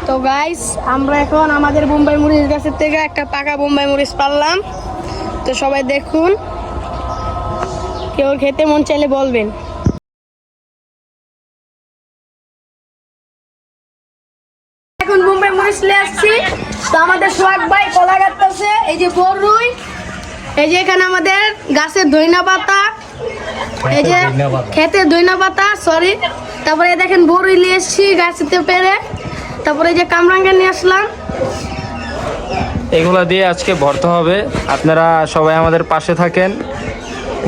তো গাইস আমরা এখন আমাদের বোম্বাই মরিচ গাছের থেকে একটা পাকা বোম্বাই মরিচ পারলাম। তো সবাই দেখুন, কেউ খেতে মন চাইলে বলবেন। এখন বোম্বাই মরিচ নিয়ে আসছি। তো আমাদের সোহাগ ভাই কলা কাটতেছে, এই যে বড়ুই, এই যে এখানে আমাদের গাছের ধইনা পাতা, এই যে খেতে ধইনা পাতা সরি, তারপরে দেখেন বড়ুই নিয়ে এসছি গাছেতে পেরে, তারপরে যে কামরাঙ্গা নিয়ে আসলাম। এগুলো দিয়ে আজকে ভর্তা হবে, আপনারা সবাই আমাদের পাশে থাকেন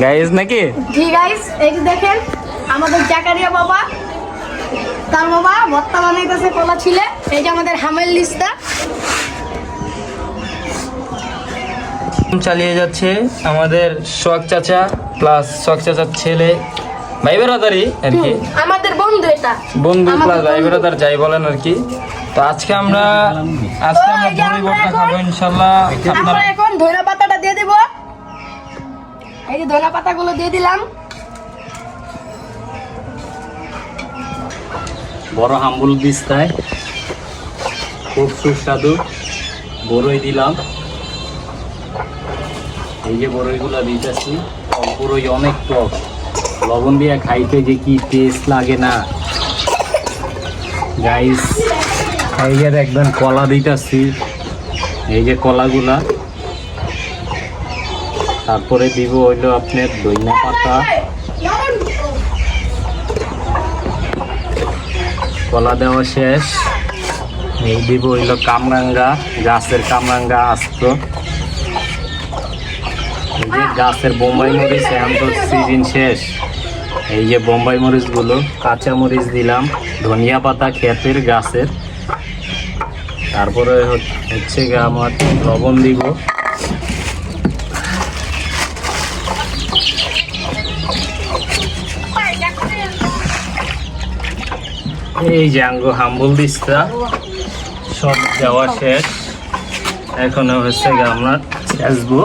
গাইজ নাকি। জি গাইস, এই যে দেখেন আমাদের জাকারিয়া বাবা, তার বাবা ভর্তা বানাইতেছে কলা ছিলে। এই যে আমাদের হামেল লিস্তা চালিয়ে যাচ্ছে আমাদের সোহাগ চাচা প্লাস সোহাগ চাচার ছেলে, ভাই বেরাদারি আর কি, আমাদের বন্ধু, এটা বন্ধু প্লাস ভাই বেরাদার যাই বলেন আর কি। তো আজকে আমরা বড়ি ভর্তা খাবো ইনশাল্লাহ। আমরা এখন ধইনা পাতাটা দিয়ে দেব, এই যে ধইনা পাতাগুলো দিয়ে দিলাম। বড় হাম্বুল দিস্তায় খুব সুস্বাদু বড়ই দিলাম। এই যে বড়ইগুলো দিতেছি, বড়ই অনেক টক, লবণ দিয়ে খাইতে যে কি টেস্ট লাগে না গাইস। এই যে দেখবেন কলা দিতেছি, এই যে কলাগুলা, তারপরে দিব হইলো আপনার ধইনা পাতা, কলা দেওয়া শেষ। এই দিব হইলো কামরাঙ্গা, গাছের কামরাঙ্গা আস্ত, এই যে গাছের বোম্বাই মরিচ, এখন তো সিজন শেষ। এই যে বোম্বাই মরিচগুলো, কাঁচা মরিচ দিলাম, ধনিয়া পাতা ক্ষেতের গাছের, তারপরে হচ্ছে গিয়ে আমার লবণ দিব, এই যে আঙ্গো হাম্বুল দিস্তা সব দেওয়া শেষ। এখন হচ্ছে গিয়ে আমরা আসবো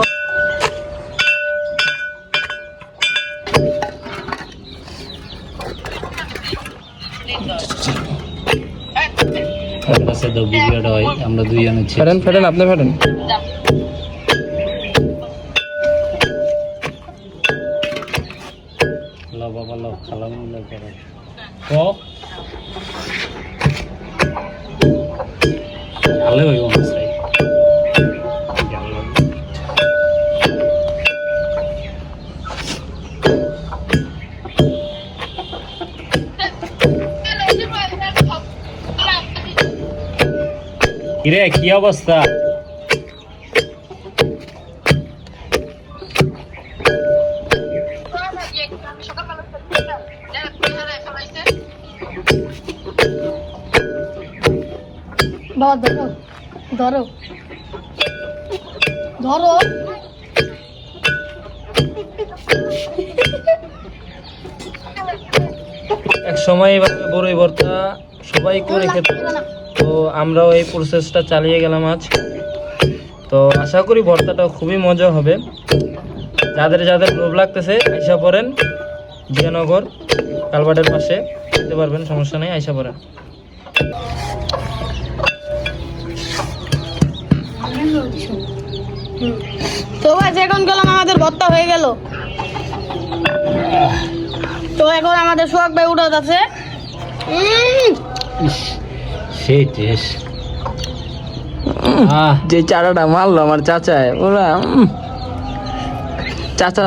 ভিডিওটা হয়, আমরা দুইজনে ফেরেন ফেরেন, আপনি ফেরেন। লো বাবা লো, খালাম লো করে ভালো হইব মশাই। কিরে কি অবস্থা? বাবা ধরো ধরো ধরো, এক সময় এইভাবে বড়ই ভর্তা সবাই করে খেত, তো আমরাও এই প্রসেসটা চালিয়ে গেলাম আজ। তো আশা করি ভর্তাটা খুবই মজা হবে। যাদের যাদের লোভ লাগতেছে আইসা পড়েন, জিয়ানগর কালবাটের পাশে খেতে পারবেন, সমস্যা নেই, আইসা পড়েন। তো গাইস এখন গেলাম, আমাদের ভর্তা হয়ে গেল। তো এখন আমাদের সোহাগ ভাই উঠে যাচ্ছে। সেই টেস্ট। যে চারাটা মারলো আমার চাচায়, ওরা চাচা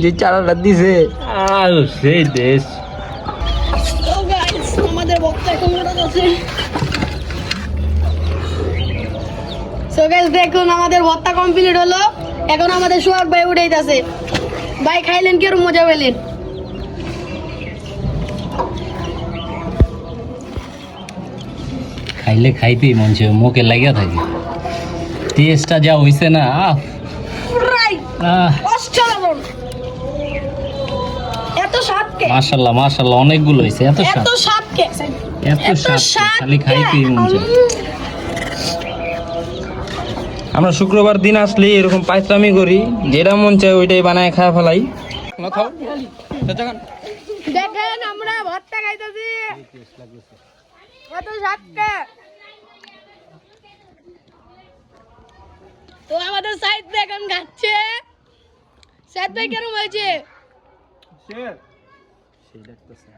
যে চারাটা দিছে, আর সেই টেস্ট। তো গাইস আমাদের ভর্তা এখন উঠে যাচ্ছে। সো গাইস দেখুন আমাদের ভর্তা কমপ্লিট হলো, এখন আমাদের সোহাগ ভাই উঠাইতেছে। ভাই খাইলেন কি মজা পেলেন? খাইলে খাইতেই মন চায়, মুখে লাগিয়া থাকে, টেস্টটা যা হইছে না। অসাধারণ, এত স্বাদ কে, মাশাআল্লাহ মাশাআল্লাহ, অনেকগুলো হইছে, এত স্বাদ, এত স্বাদ কে, এত স্বাদ, খালি খাইতেই মন চায়। আমরা শুক্রবার দিন আসলে এরকম পাইতরামি করি, যেটা মন চায় ওইটাই বানায় খাওয়া ফেলাই। দেখেন আমরা ভর্তা খাইতেছি। কত সাতটা। তো আমাদের সাইড ভাই এখন খাচ্ছে। সাইড ভাই কেমন হয়েছে? সেই দেখতেছে